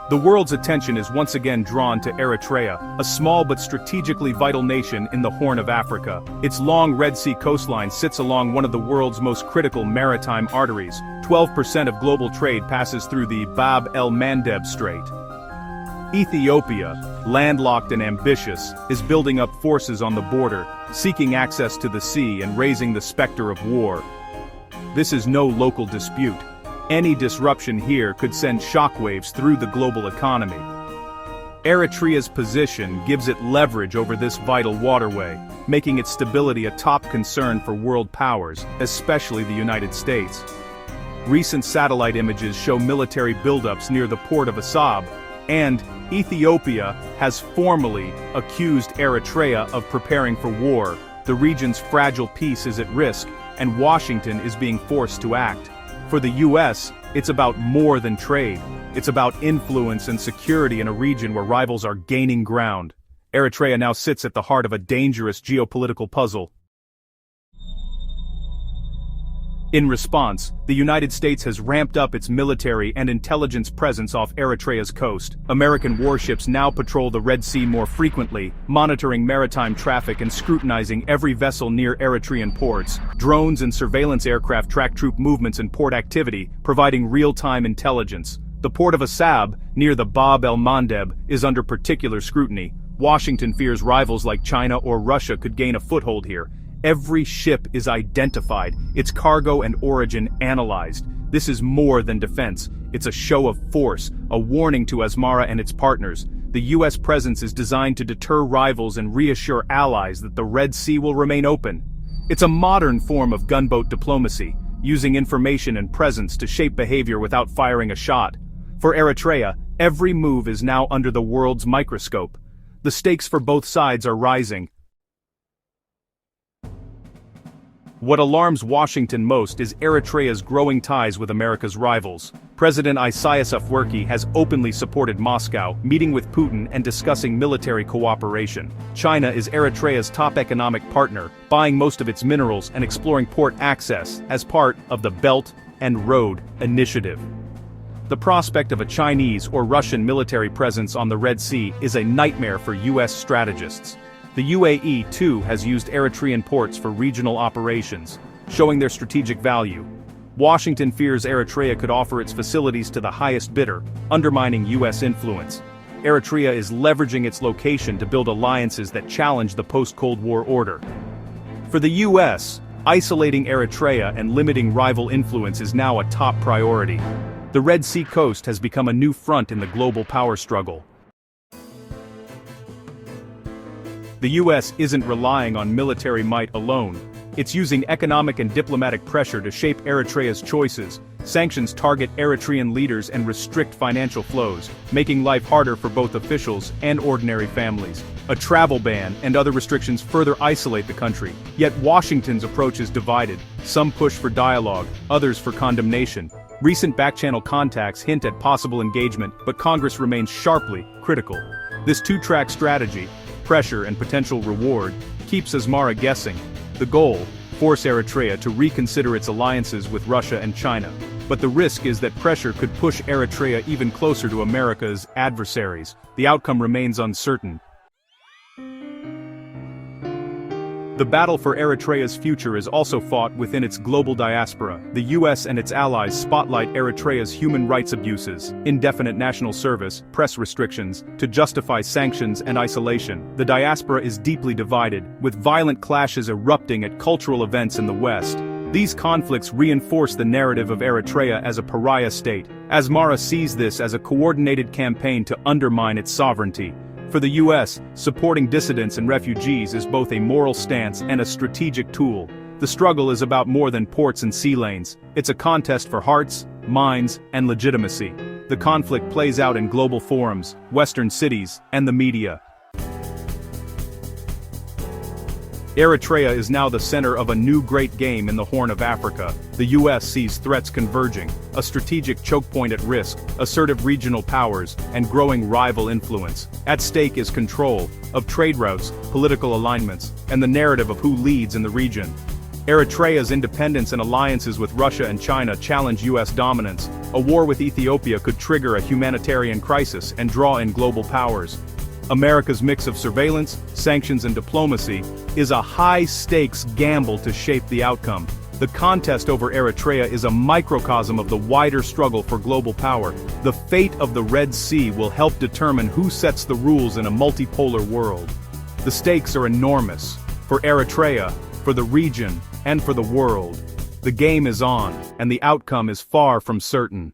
The world's attention is once again drawn to Eritrea, a small but strategically vital nation in the Horn of Africa. Its long Red Sea coastline sits along one of the world's most critical maritime arteries. 12% of global trade passes through the Bab el-Mandeb Strait. Ethiopia, landlocked and ambitious, is building up forces on the border, seeking access to the sea and raising the specter of war. This is no local dispute. Any disruption here could send shockwaves through the global economy. Eritrea's position gives it leverage over this vital waterway, making its stability a top concern for world powers, especially the United States. Recent satellite images show military buildups near the port of Assab, and Ethiopia has formally accused Eritrea of preparing for war. The region's fragile peace is at risk, and Washington is being forced to act. For the US, it's about more than trade. It's about influence and security in a region where rivals are gaining ground. Eritrea now sits at the heart of a dangerous geopolitical puzzle. In response, the United States has ramped up its military and intelligence presence off Eritrea's coast. American warships now patrol the Red Sea more frequently, monitoring maritime traffic and scrutinizing every vessel near Eritrean ports. Drones and surveillance aircraft track troop movements and port activity, providing real-time intelligence. The port of Assab, near the Bab el-Mandeb, is under particular scrutiny. Washington fears rivals like China or Russia could gain a foothold here. Every ship is identified, its cargo and origin analyzed. This is more than defense. It's a show of force, a warning to Asmara and its partners. The US presence is designed to deter rivals and reassure allies that the Red Sea will remain open. It's a modern form of gunboat diplomacy, using information and presence to shape behavior without firing a shot. For Eritrea, every move is now under the world's microscope. The stakes for both sides are rising. What alarms Washington most is Eritrea's growing ties with America's rivals. President Isaias Afwerki has openly supported Moscow, meeting with Putin and discussing military cooperation. China is Eritrea's top economic partner, buying most of its minerals and exploring port access as part of the Belt and Road Initiative. The prospect of a Chinese or Russian military presence on the Red Sea is a nightmare for US strategists. The UAE, too, has used Eritrean ports for regional operations, showing their strategic value. Washington fears Eritrea could offer its facilities to the highest bidder, undermining US influence. Eritrea is leveraging its location to build alliances that challenge the post-Cold War order. For the US, isolating Eritrea and limiting rival influence is now a top priority. The Red Sea coast has become a new front in the global power struggle. The US isn't relying on military might alone. It's using economic and diplomatic pressure to shape Eritrea's choices. Sanctions target Eritrean leaders and restrict financial flows, making life harder for both officials and ordinary families. A travel ban and other restrictions further isolate the country. Yet Washington's approach is divided. Some push for dialogue, others for condemnation. Recent back-channel contacts hint at possible engagement, but Congress remains sharply critical. This two-track strategy, pressure and potential reward, keeps Asmara guessing. The goal, force Eritrea to reconsider its alliances with Russia and China. But the risk is that pressure could push Eritrea even closer to America's adversaries. The outcome remains uncertain. The battle for Eritrea's future is also fought within its global diaspora. The US and its allies spotlight Eritrea's human rights abuses, indefinite national service, press restrictions, to justify sanctions and isolation. The diaspora is deeply divided, with violent clashes erupting at cultural events in the West. These conflicts reinforce the narrative of Eritrea as a pariah state. Asmara sees this as a coordinated campaign to undermine its sovereignty. For the US, supporting dissidents and refugees is both a moral stance and a strategic tool. The struggle is about more than ports and sea lanes. It's a contest for hearts, minds, and legitimacy. The conflict plays out in global forums, Western cities, and the media. Eritrea is now the center of a new great game in the Horn of Africa. The US sees threats converging, a strategic choke point at risk, assertive regional powers, and growing rival influence. At stake is control of trade routes, political alignments, and the narrative of who leads in the region. Eritrea's independence and alliances with Russia and China challenge US dominance, A war with Ethiopia could trigger a humanitarian crisis and draw in global powers. America's mix of surveillance, sanctions and diplomacy is a high-stakes gamble to shape the outcome. The contest over Eritrea is a microcosm of the wider struggle for global power. The fate of the Red Sea will help determine who sets the rules in a multipolar world. The stakes are enormous, for Eritrea, for the region, and for the world. The game is on, and the outcome is far from certain.